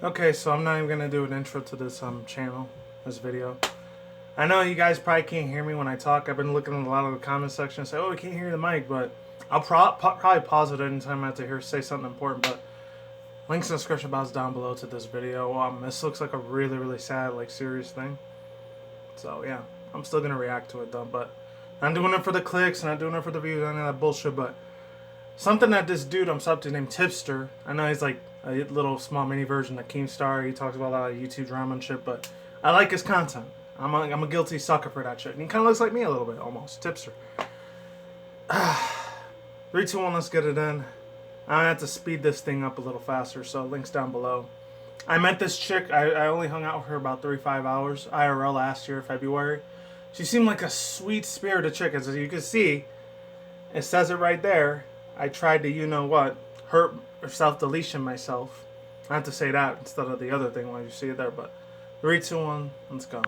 Okay, so I'm not even gonna do an intro to this this video. I know you guys probably can't hear me when I talk. I've been looking at a lot of the comment section and say, "Oh, we can't hear the mic," but I'll probably pause it anytime I have to say something important. But links in the description box down below to this video. This looks like a really sad, like, serious thing. So yeah, I'm still gonna react to it though. But I'm doing it for the clicks, not doing it for the views, none of that bullshit. But something that this dude I'm sub to named Tipster, I know he's like a little small mini version of Keemstar. He talks about a lot of YouTube drama and shit, but I like his content. I'm a guilty sucker for that shit. And he kind of looks like me a little bit, almost. Tipster. 3, 2, 1, let's get it in. I have to speed this thing up a little faster, so links down below. I met this chick. I only hung out with her about 35 hours, IRL last year, February. She seemed like a sweet spirited chick. As you can see, it says it right there. I tried to, you know what, hurt or self-deletion myself. I have to say that instead of the other thing when you see it there, but 3, 2, 1, let's go.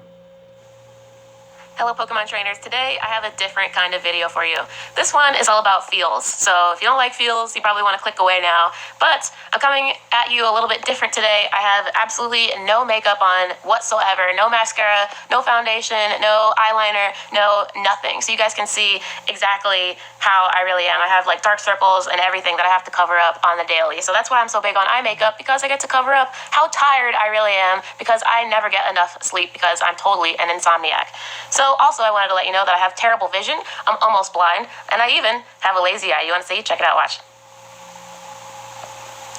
Hello Pokemon trainers, today I have a different kind of video for you. This one is all about feels, so if you don't like feels, you probably want to click away now. But I'm coming at you a little bit different today. I have absolutely no makeup on whatsoever, no mascara, no foundation, no eyeliner, no nothing. So you guys can see exactly how I really am. I have like dark circles and everything that I have to cover up on the daily. So that's why I'm so big on eye makeup, because I get to cover up how tired I really am, because I never get enough sleep because I'm totally an insomniac. So also I wanted to let you know that I have terrible vision, I'm almost blind, and I even have a lazy eye. You want to see? Check it out, watch.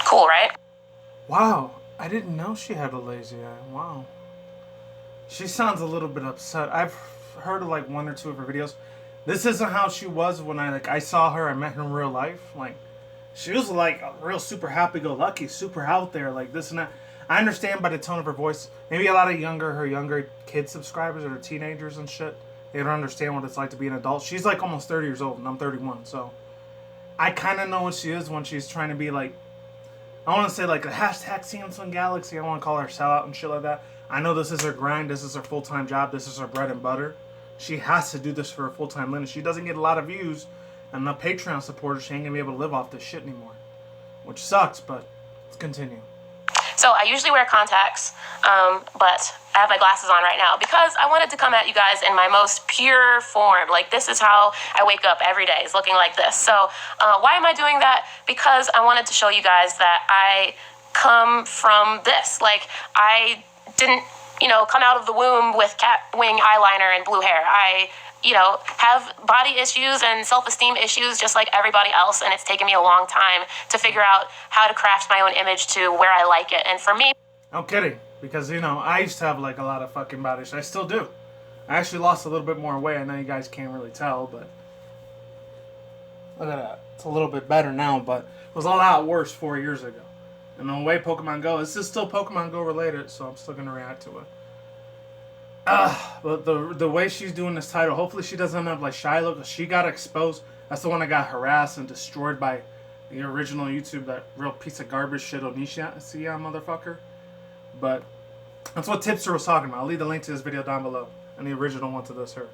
Cool, right? Wow, I didn't know she had a lazy eye. Wow. She sounds a little bit upset. I've heard of like 1 or 2 of her videos. This isn't how she was when I saw her, I met her in real life. Like, she was like a real super happy-go-lucky, super out there, like this and that. I understand by the tone of her voice. Maybe a lot of her younger kid subscribers or teenagers and shit, they don't understand what it's like to be an adult. She's like almost 30 years old and I'm 31, so I kind of know what she is when she's trying to be like, I want to say like a hashtag Samsung Galaxy. I want to call her sellout and shit like that. I know this is her grind. This is her full-time job. This is her bread and butter. She has to do this for her full-time living. She doesn't get a lot of views and the Patreon supporters. She ain't gonna be able to live off this shit anymore, which sucks. But let's continue. So I usually wear contacts, but I have my glasses on right now because I wanted to come at you guys in my most pure form. Like, this is how I wake up every day, is looking like this. So why am I doing that? Because I wanted to show you guys that I come from this. Like, I didn't, come out of the womb with cat wing eyeliner and blue hair. I have body issues and self-esteem issues just like everybody else, and it's taken me a long time to figure out how to craft my own image to where I like it. And for me... I'm kidding, because, I used to have, like, a lot of fucking body issues. I still do. I actually lost a little bit more weight. I know you guys can't really tell, but... Look at that. It's a little bit better now, but it was a lot worse 4 years ago. And the way Pokemon Go, this is still Pokemon Go related, so I'm still going to react to it. But the way she's doing this title, hopefully she doesn't have like Shiloh, because she got exposed. That's the one that got harassed and destroyed by the original YouTube, that real piece of garbage shit Onisha motherfucker. But that's what Tipster was talking about. I'll leave the link to this video down below, and the original one to this her.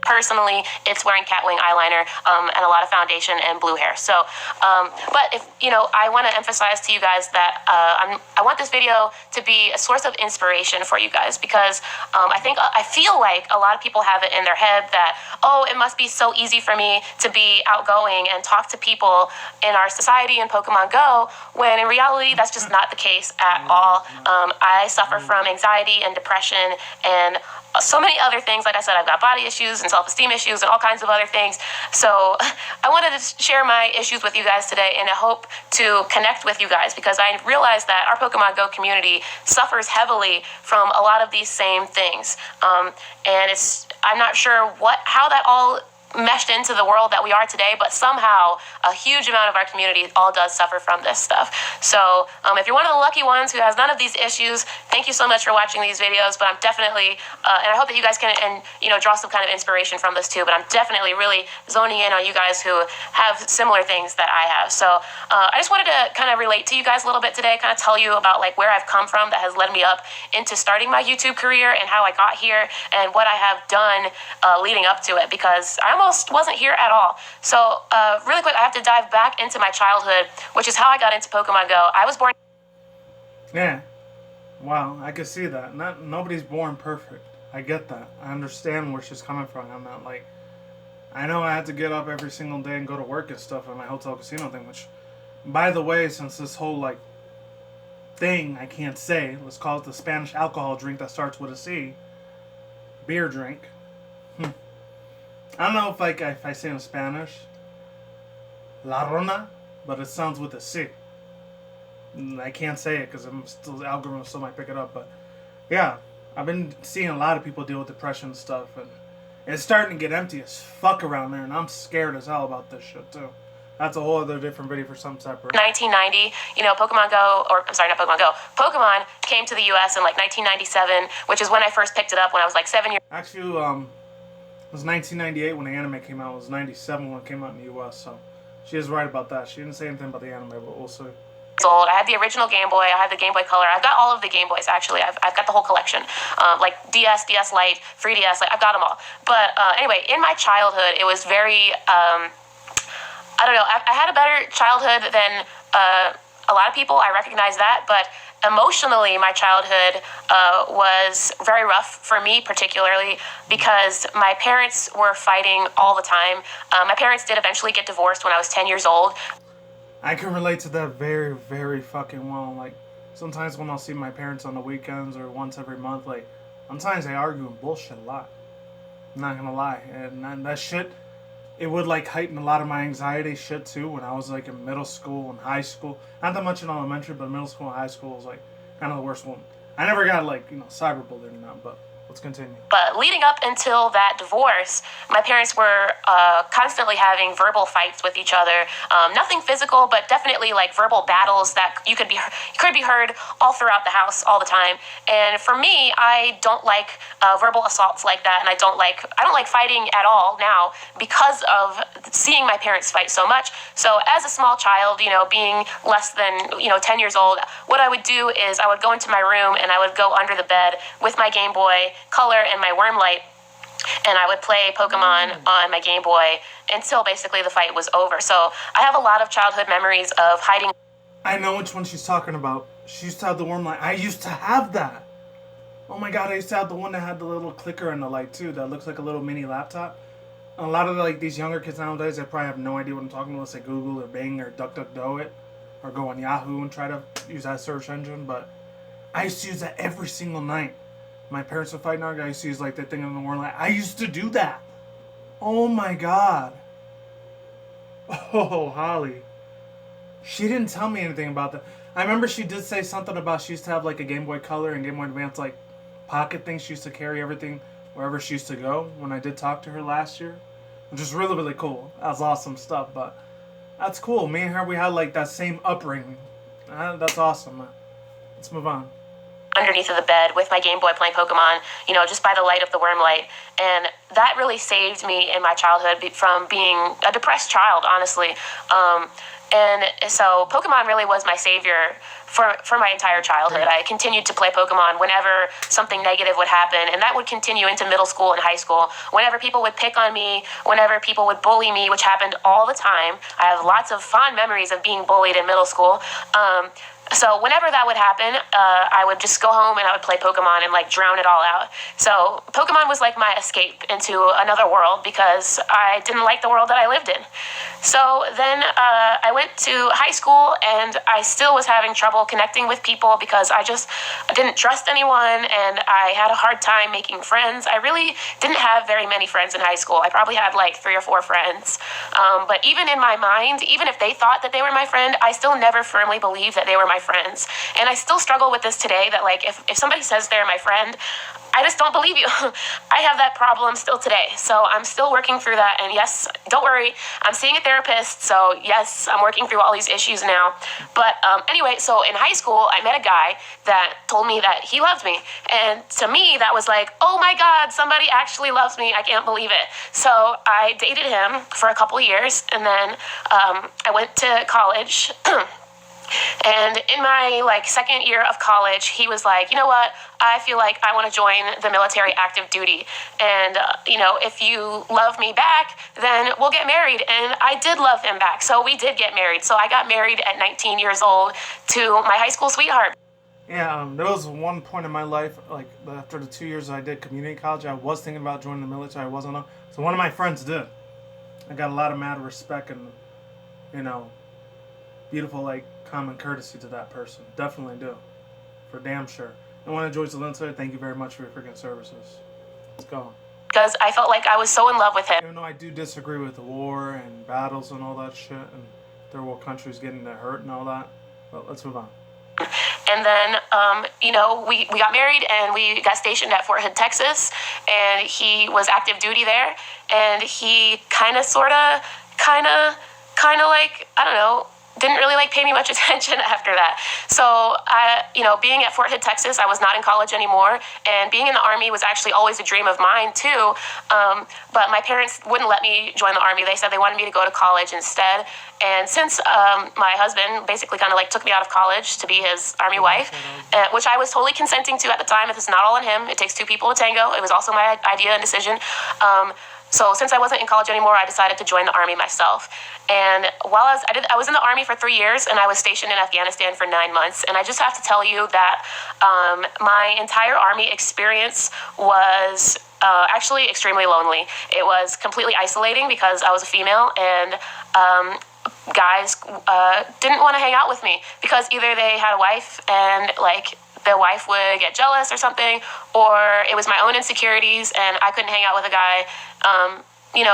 Personally, it's wearing cat wing eyeliner and a lot of foundation and blue hair. So, but if, I want to emphasize to you guys that I want this video to be a source of inspiration for you guys, because I feel like a lot of people have it in their head that, oh, it must be so easy for me to be outgoing and talk to people in our society in Pokemon Go, when in reality, that's just not the case at all. I suffer from anxiety and depression and so many other things. Like I said, I've got body issues and self-esteem issues and all kinds of other things. So I wanted to share my issues with you guys today, and I hope to connect with you guys, because I realize that our Pokemon Go community suffers heavily from a lot of these same things. And I'm not sure how that all meshed into the world that we are today, but somehow a huge amount of our community all does suffer from this stuff. So if you're one of the lucky ones who has none of these issues, thank you so much for watching these videos. But I'm definitely, and I hope that you guys can, draw some kind of inspiration from this too, but I'm definitely really zoning in on you guys who have similar things that I have. So I just wanted to kind of relate to you guys a little bit today, kind of tell you about like where I've come from that has led me up into starting my YouTube career, and how I got here, and what I have done leading up to it, because I almost wasn't here at all. So really quick, I have to dive back into my childhood, which is how I got into Pokemon Go. I was born... Yeah. Wow, I can see that. Nobody's born perfect. I get that. I understand where she's coming from. I'm not like, I know I had to get up every single day and go to work and stuff at my hotel casino thing. Which, by the way, since this whole like thing I can't say, let's call it the Spanish alcohol drink that starts with a C, beer drink. I don't know if I say in Spanish, La Rona, but it sounds with a C. I can't say it because the algorithm still might pick it up. But yeah, I've been seeing a lot of people deal with depression and stuff, and it's starting to get empty as fuck around there, and I'm scared as hell about this shit too. That's a whole other different video for some separate. 1990, Pokemon Go, or I'm sorry, not Pokemon Go. Pokemon came to the U.S. in like 1997, which is when I first picked it up when I was like 7 years. Actually, it was 1998 when the anime came out. It was 97 when it came out in the U.S. So she is right about that. She didn't say anything about the anime, but we'll see. Old. I had the original Game Boy. I have the Game Boy Color. I've got all of the Game Boys, actually. I've got the whole collection. Like DS, DS Lite, 3DS, like I've got them all. But anyway, in my childhood, it was very, I don't know, I had a better childhood than a lot of people. I recognize that. But emotionally, my childhood was very rough for me, particularly because my parents were fighting all the time. My parents did eventually get divorced when I was 10 years old. I can relate to that very, very fucking well. Like, sometimes when I'll see my parents on the weekends or once every month, like, sometimes they argue and bullshit a lot. I'm not gonna lie. And that shit, it would, like, heighten a lot of my anxiety shit, too, when I was, like, in middle school and high school. Not that much in elementary, but middle school and high school was, like, kind of the worst one. I never got, like, cyberbullied and that, but let's continue. But leading up until that divorce, my parents were constantly having verbal fights with each other. Nothing physical, but definitely like verbal battles that could be heard all throughout the house all the time. And for me, I don't like verbal assaults like that, and I don't like fighting at all now because of seeing my parents fight so much. So as a small child, being less than 10 years old, what I would do is I would go into my room and I would go under the bed with my Game Boy Color and my worm light, and I would play Pokemon on my Game Boy until basically the fight was over. So I have a lot of childhood memories of hiding. I know which one she's talking about. She used to have the worm light. I used to have that. Oh my god, I used to have the one that had the little clicker and the light too. That looks like a little mini laptop. A lot of these younger kids nowadays, they probably have no idea what I'm talking about. Unless they Google or Bing or DuckDuckGo it, or go on Yahoo and try to use that search engine. But I used to use that every single night. My parents would fight, and I used to use like that thing in the worm light. I used to do that. Oh my god. Oh, Holly. She didn't tell me anything about that. I remember she did say something about she used to have like a Game Boy Color and Game Boy Advance like pocket thing. She used to carry everything wherever she used to go when I did talk to her last year. Which is really, really cool. That was awesome stuff, but that's cool. Me and her, we had like that same upbringing. That's awesome. Let's move on. Underneath of the bed with my Game Boy playing Pokemon, just by the light of the worm light. And that really saved me in my childhood from being a depressed child, honestly. And so Pokemon really was my savior for my entire childhood. I continued to play Pokemon whenever something negative would happen, and that would continue into middle school and high school. Whenever people would pick on me, whenever people would bully me, which happened all the time. I have lots of fond memories of being bullied in middle school. So whenever that would happen, I would just go home and I would play Pokemon and like drown it all out. So Pokemon was like my escape into another world because I didn't like the world that I lived in. So then I went to high school and I still was having trouble connecting with people because I didn't trust anyone and I had a hard time making friends. I really didn't have very many friends in high school. I probably had like 3 or 4 friends. But even in my mind, even if they thought that they were my friend, I still never firmly believed that they were my friends. And I still struggle with this today that like if somebody says they're my friend, I just don't believe you. I have that problem still today. So I'm still working through that. And yes, don't worry, I'm seeing a therapist. So yes, I'm working through all these issues now. But anyway, so in high school, I met a guy that told me that he loved me. And to me, that was like, oh my God, somebody actually loves me. I can't believe it. So I dated him for a couple years. And then I went to college. And in my second year of college, he was like, you know what? I feel like I want to join the military active duty. And, if you love me back, then we'll get married. And I did love him back. So we did get married. So I got married at 19 years old to my high school sweetheart. Yeah, there was one point in my life, like after the 2 years I did community college, I was thinking about joining the military. I wasn't. So one of my friends did. I got a lot of mad respect and, you know, beautiful like common courtesy to that person. Definitely do, for damn sure. And when I joined the military, thank you very much for your freaking services. Let's go. Because I felt like I was so in love with him. Even though I do disagree with the war and battles and all that shit, and third world countries getting hurt and all that, but let's move on. And then, we got married and we got stationed at Fort Hood, Texas, and he was active duty there, and he kind of, like, I don't know, didn't really like pay me much attention after that. So being at Fort Hood, Texas, I was not in college anymore, and being in the Army was actually always a dream of mine too. But my parents wouldn't let me join the Army. They said they wanted me to go to college instead. And since my husband basically kind of like took me out of college to be his Army wife, which I was totally consenting to at the time. It's not all on him. It takes two people to tango. It was also my idea and decision. So since I wasn't in college anymore, I decided to join the Army myself. And while I was in the Army for 3 years, and I was stationed in Afghanistan for 9 months. And I just have to tell you that my entire Army experience was actually extremely lonely. It was completely isolating because I was a female, and guys didn't want to hang out with me because either they had a wife and like the wife would get jealous or something, or it was my own insecurities and I couldn't hang out with a guy.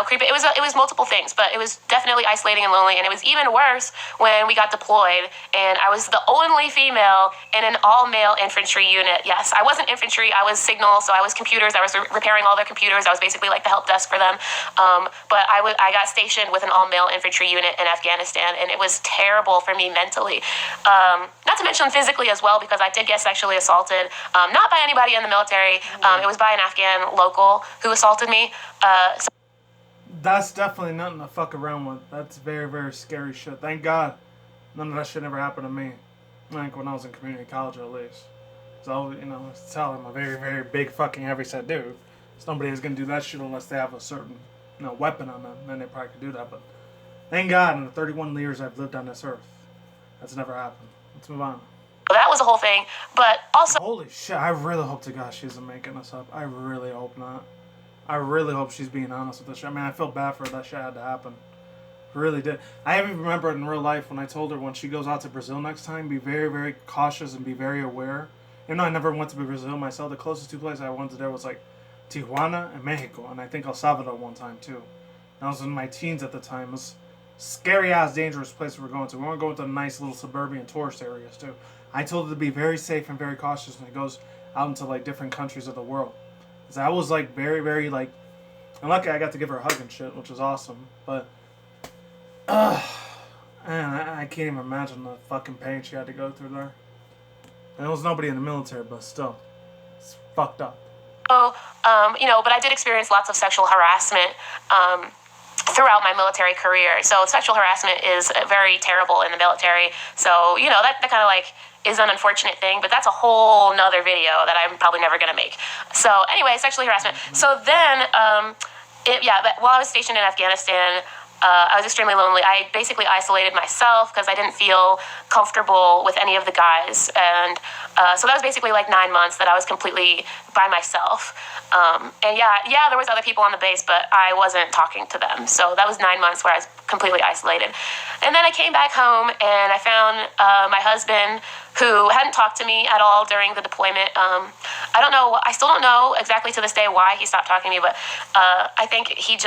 Creepy. It was multiple things, but it was definitely isolating and lonely. And it was even worse when we got deployed, and I was the only female in an all-male infantry unit. Yes, I wasn't infantry. I was signal, so I was computers. I was repairing all their computers. I was basically like the help desk for them. But I got stationed with an all-male infantry unit in Afghanistan, and it was terrible for me mentally. Not to mention physically as well, because I did get sexually assaulted. Not by anybody in the military. It was by an Afghan local who assaulted me. That's definitely nothing to fuck around with. That's very, very scary shit. Thank God none of that shit ever happened to me. Like when I was in community college, at least. So, tell I'm a very, very big fucking heavyset dude. So nobody is going to do that shit unless they have a certain, weapon on them. Then they probably could do that. But thank God in the 31 years I've lived on this earth, that's never happened. Let's move on. That was a whole thing. But also... Holy shit, I really hope to God she isn't making this up. I really hope not. I really hope she's being honest with this shit. I mean, I feel bad for her. That shit had to happen. Really did. I even remember in real life when I told her when she goes out to Brazil next time, be very, very cautious and be very aware. Even though I never went to Brazil myself, the closest two places I went to there was like Tijuana and Mexico, and I think El Salvador one time too. And I was in my teens at the time. It was scary ass, dangerous place we were going to. We weren't going to nice little suburban tourist areas too. I told her to be very safe and very cautious when it goes out into like different countries of the world. Cause I was like very, very like, and lucky I got to give her a hug and shit, which was awesome. But, man, I can't even imagine the fucking pain she had to go through there. And there was nobody in the military, but still, it's fucked up. But I did experience lots of sexual harassment throughout my military career. So sexual harassment is very terrible in the military. So, that kind of like is an unfortunate thing, but that's a whole nother video that I'm probably never going to make. So anyway, sexual harassment. So then, but while I was stationed in Afghanistan, I was extremely lonely. I basically isolated myself because I didn't feel comfortable with any of the guys. And so that was basically like 9 months that I was completely by myself. There was other people on the base, but I wasn't talking to them. So that was 9 months where I was completely isolated. And then I came back home and I found my husband, who hadn't talked to me at all during the deployment. I still don't know exactly to this day why he stopped talking to me, but I think he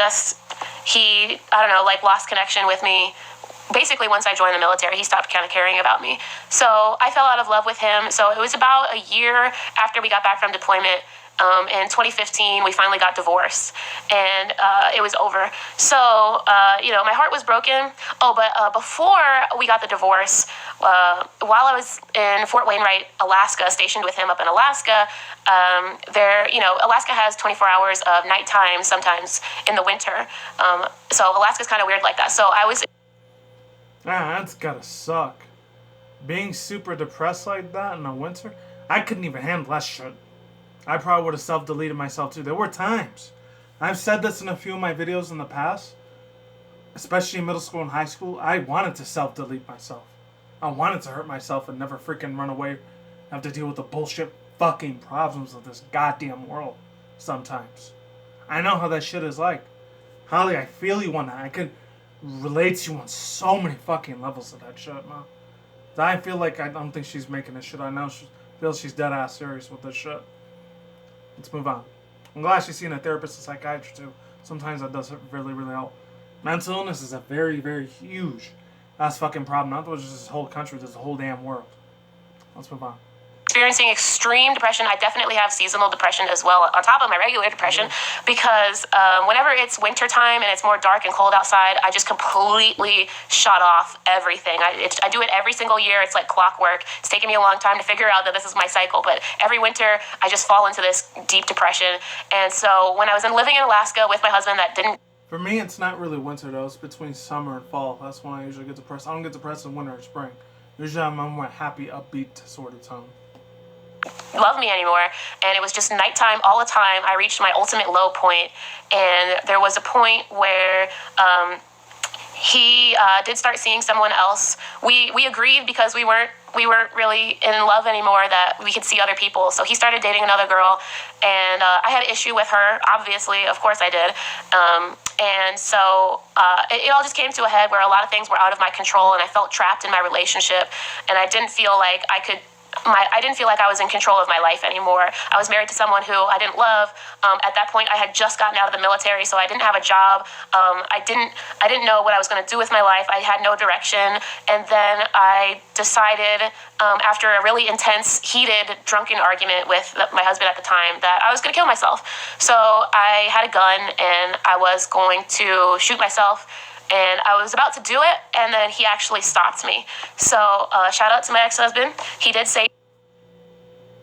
lost connection with me. Basically, once I joined the military, he stopped kind of caring about me. So I fell out of love with him. So it was about a year after we got back from deployment. In 2015, we finally got divorced, and it was over. So, my heart was broken. But before we got the divorce, while I was in Fort Wainwright, Alaska, stationed with him up in Alaska, Alaska has 24 hours of nighttime sometimes in the winter. So Alaska's kind of weird like that. So I was... That's gotta suck. Being super depressed like that in the winter, I couldn't even handle that shit. I probably would have self-deleted myself too. There were times. I've said this in a few of my videos in the past, especially in middle school and high school. I wanted to self-delete myself. I wanted to hurt myself and never freaking run away have to deal with the bullshit fucking problems of this goddamn world sometimes. I know how that shit is like. Holly, I feel you on that. I can relate to you on so many fucking levels of that shit, man. I feel like I don't think she's making this shit. I know she feels she's dead ass serious with this shit. Let's move on. I'm glad she's seeing a therapist and psychiatrist too. Sometimes that does really, really help. Mental illness is a very, very huge ass fucking problem. Not just this whole country, this whole damn world. Let's move on. Experiencing extreme depression. I definitely have seasonal depression as well, on top of my regular depression, because whenever it's winter time and it's more dark and cold outside, I just completely shut off everything. I do it every single year. It's like clockwork. It's taken me a long time to figure out that this is my cycle, but every winter I just fall into this deep depression. And so when I was living in Alaska with my husband, that didn't... For me, it's not really winter though. It's between summer and fall. That's when I usually get depressed. I don't get depressed in winter or spring. Usually I'm on my happy, upbeat sort of tone. Love me anymore, and it was just nighttime all the time. I reached my ultimate low point, and there was a point where he did start seeing someone else. We agreed, because we weren't really in love anymore, that we could see other people. So he started dating another girl, and I had an issue with her, obviously. Of course I did. And so it all just came to a head where a lot of things were out of my control, and I felt trapped in my relationship, and I didn't feel like I didn't feel like I was in control of my life anymore. I was married to someone who I didn't love. At that point, I had just gotten out of the military, so I didn't have a job. I didn't know what I was going to do with my life. I had no direction. And then I decided, after a really intense, heated, drunken argument with my husband at the time, that I was going to kill myself. So I had a gun, and I was going to shoot myself. And I was about to do it, and then he actually stopped me. So, shout out to my ex-husband. He did say...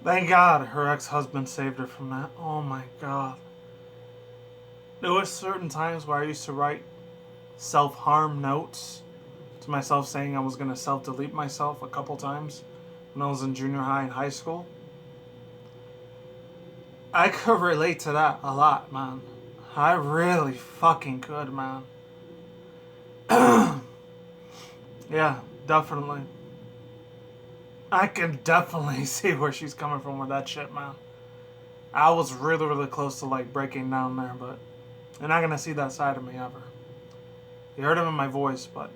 Thank God her ex-husband saved her from that. Oh my God. There were certain times where I used to write self-harm notes to myself saying I was going to self-delete myself a couple times when I was in junior high and high school. I could relate to that a lot, man. I really fucking could, man. Yeah, definitely. I can definitely see where she's coming from with that shit, man. I was really, really close to like breaking down there, but you're not gonna see that side of me ever. You heard him in my voice, but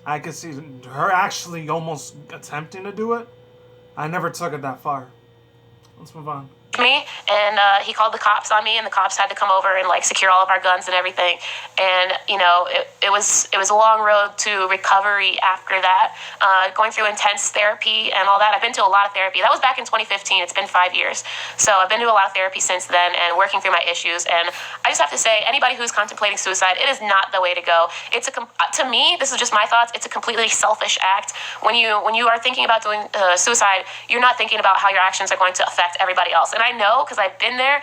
I could see her actually almost attempting to do it. I never took it that far. Let's move on. Me, and he called the cops on me, and the cops had to come over and like secure all of our guns and everything. And you know, it was a long road to recovery after that, going through intense therapy and all that. I've been to a lot of therapy. That was back in 2015. It's been 5 years, so I've been to a lot of therapy since then and working through my issues. And I just have to say, anybody who's contemplating suicide, it is not the way to go. It's to me, this is just my thoughts. It's a completely selfish act. When you are thinking about doing suicide, you're not thinking about how your actions are going to affect everybody else. And I know, because I've been there.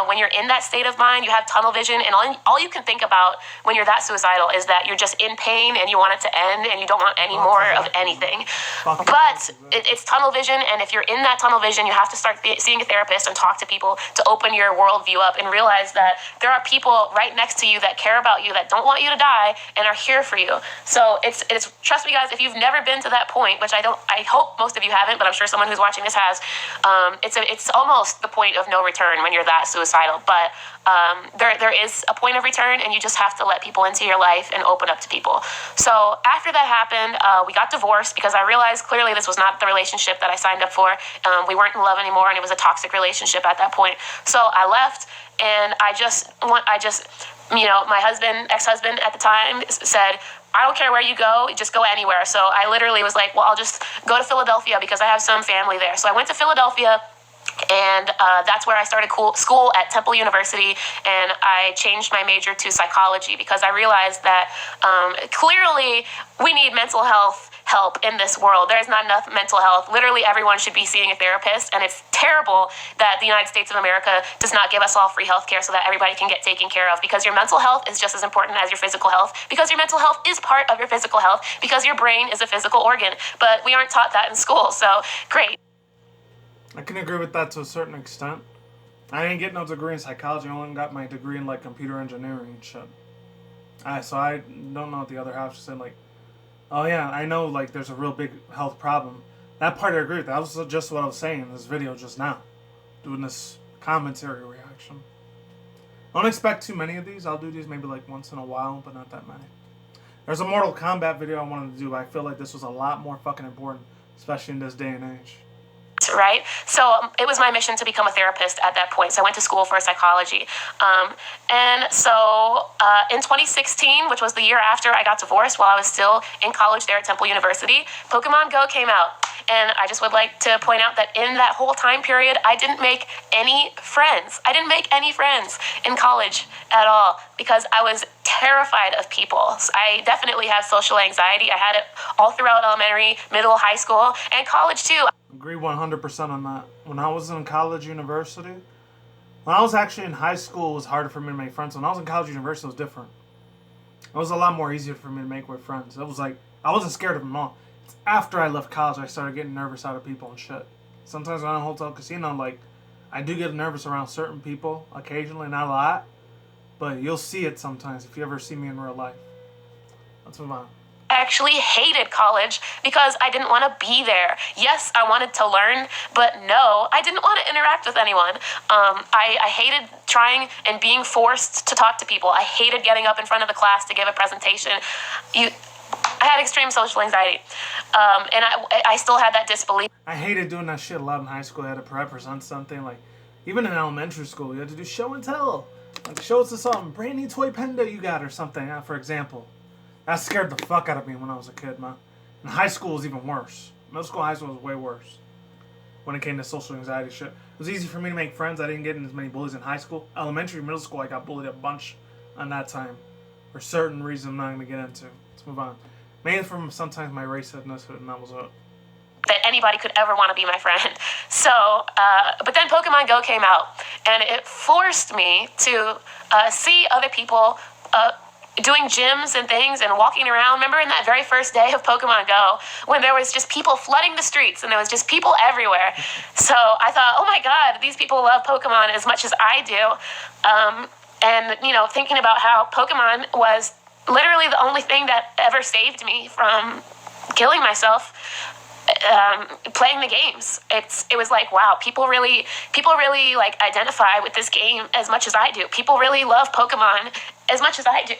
When you're in that state of mind, you have tunnel vision, and all you can think about when you're that suicidal is that you're just in pain and you want it to end and you don't want any more of anything. But it's tunnel vision, and if you're in that tunnel vision, you have to start seeing a therapist and talk to people to open your worldview up and realize that there are people right next to you that care about you, that don't want you to die, and are here for you. So it's trust me, guys, if you've never been to that point, which I hope most of you haven't, but I'm sure someone who's watching this has, it's almost the point of no return when you're that suicidal. But there is a point of return, and you just have to let people into your life and open up to people. So after that happened, we got divorced because I realized clearly this was not the relationship that I signed up for. We weren't in love anymore, and it was a toxic relationship at that point. So I left, and I just my ex-husband at the time said, I don't care where you go, just go anywhere. So I literally was like, well, I'll just go to Philadelphia because I have some family there. So I went to Philadelphia, and that's where I started school at Temple University, and I changed my major to psychology because I realized that clearly we need mental health help in this world. There's not enough mental health. Literally everyone should be seeing a therapist, and it's terrible that the United States of America does not give us all free health care so that everybody can get taken care of, because your mental health is just as important as your physical health, because your mental health is part of your physical health, because your brain is a physical organ, but we aren't taught that in school. So great. I can agree with that to a certain extent. I didn't get no degree in psychology. I only got my degree in like computer engineering and shit. So I don't know what the other half just said. Like, oh yeah, I know like there's a real big health problem. That part I agree with. That was just what I was saying in this video just now. Doing this commentary reaction. Don't expect too many of these. I'll do these maybe like once in a while, but not that many. There's a Mortal Kombat video I wanted to do, but I feel like this was a lot more fucking important, especially in this day and age. Right? So it was my mission to become a therapist at that point. So I went to school for psychology. And so in 2016, which was the year after I got divorced while I was still in college there at Temple University, Pokemon Go came out. And I just would like to point out that in that whole time period, I didn't make any friends. I didn't make any friends in college at all because I was terrified of people. I definitely had social anxiety. I had it all throughout elementary, middle, high school, and college too. Agree 100% on that. When I was in college, university, when I was actually in high school, it was harder for me to make friends. When I was in college, university, it was different. It was a lot more easier for me to make with friends. It was like, I wasn't scared of them all. It's after I left college, I started getting nervous out of people and shit. Sometimes when I'm in a hotel casino, like, I do get nervous around certain people, occasionally, not a lot. But you'll see it sometimes if you ever see me in real life. Let's move on. I actually hated college because I didn't want to be there. Yes, I wanted to learn, but no, I didn't want to interact with anyone. I hated trying and being forced to talk to people. I hated getting up in front of the class to give a presentation. I had extreme social anxiety, and I still had that disbelief. I hated doing that shit a lot in high school. I had to represent something, like, even in elementary school, you had to do show and tell. Like, show us some brand new toy panda you got or something, for example. That scared the fuck out of me when I was a kid, man. And high school was even worse. Middle school and high school was way worse when it came to social anxiety shit. It was easy for me to make friends. I didn't get in as many bullies in high school. Elementary, middle school, I got bullied a bunch on that time. For certain reasons I'm not going to get into. Let's move on. Mainly from sometimes my racistness, and that was it. That anybody could ever want to be my friend. So, but then Pokemon Go came out, and it forced me to see other people doing gyms and things and walking around. Remember in that very first day of Pokemon Go when there was just people flooding the streets and there was just people everywhere. So I thought, oh my God, these people love Pokemon as much as I do. And, you know, thinking about how Pokemon was literally the only thing that ever saved me from killing myself. Playing the games, it was like, wow, people really like identify with this game as much as I do. People really love Pokemon as much as I do.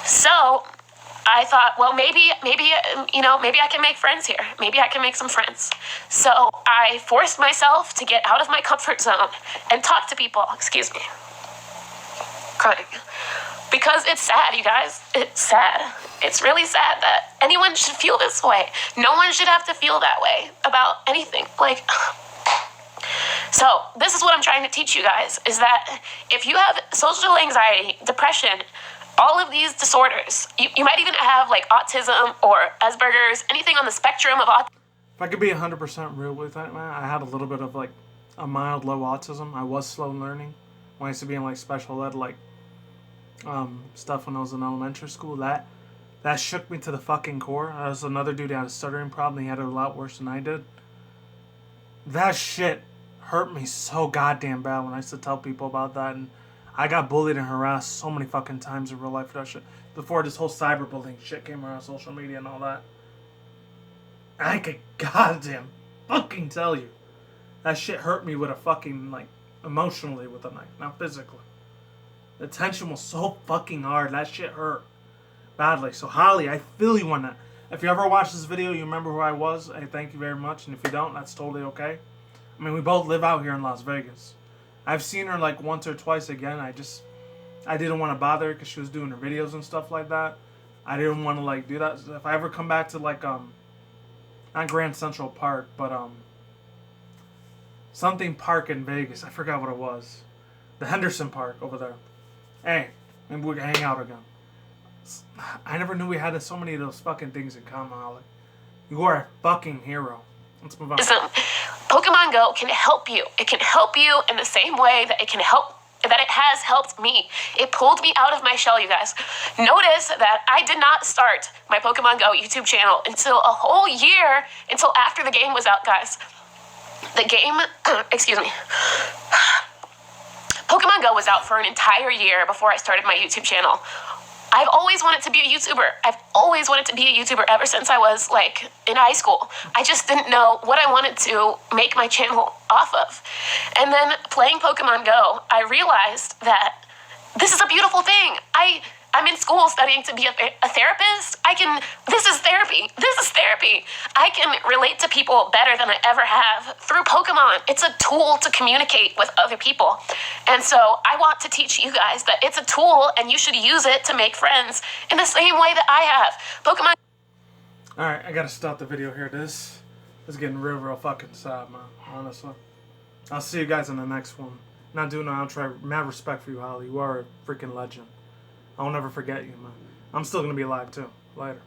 So I thought, well, maybe I can make friends here. Maybe I can make some friends. So I forced myself to get out of my comfort zone and talk to people. Excuse me, crying. Because it's sad, you guys. It's sad. It's really sad that anyone should feel this way. No one should have to feel that way about anything. Like, so this is what I'm trying to teach you guys, is that if you have social anxiety, depression, all of these disorders, you might even have like autism or Asperger's, anything on the spectrum of autism. If I could be 100% real with that, man, I had a little bit of like a mild low autism. I was slow learning. When I used to be in like special ed, like stuff when I was in elementary school, that shook me to the fucking core. There was another dude that had a stuttering problem. He had it a lot worse than I did. That shit hurt me so goddamn bad when I used to tell people about that, and I got bullied and harassed so many fucking times in real life for that shit. Before this whole cyberbullying shit came around, social media and all that. I could goddamn fucking tell you, that shit hurt me with a fucking, like, emotionally with a knife, not physically. The tension was so fucking hard. That shit hurt badly. So Holly, I feel you on that. If you ever watch this video, you remember who I was, I thank you very much. And if you don't, that's totally okay. I mean, we both live out here in Las Vegas. I've seen her like once or twice again. I didn't want to bother her because she was doing her videos and stuff like that. I didn't want to like do that. So if I ever come back to like not Grand Central Park, but something park in Vegas. I forgot what it was. The Henderson Park over there. Hey, maybe we can hang out again. I never knew we had so many of those fucking things in common, Holly. You are a fucking hero. Let's move on. Pokemon Go can help you. It can help you in the same way that it has helped me. It pulled me out of my shell, you guys. Notice that I did not start my Pokemon Go YouTube channel until a whole year, until after the game was out, guys. The game, excuse me. Pokemon Go was out for an entire year before I started my YouTube channel. I've always wanted to be a YouTuber. I've always wanted to be a YouTuber ever since I was like in high school. I just didn't know what I wanted to make my channel off of. And then playing Pokemon Go, I realized that this is a beautiful thing. I'm in school studying to be a therapist. This is therapy. This is therapy. I can relate to people better than I ever have through Pokemon. It's a tool to communicate with other people. And so I want to teach you guys that it's a tool and you should use it to make friends in the same way that I have. Pokemon. Alright, I gotta stop the video here. This is getting real fucking sad, man. Honestly. I'll see you guys in the next one. Not doing no outro. Mad respect for you, Holly. You are a freaking legend. I'll never forget you, man. I'm still gonna be alive too. Later.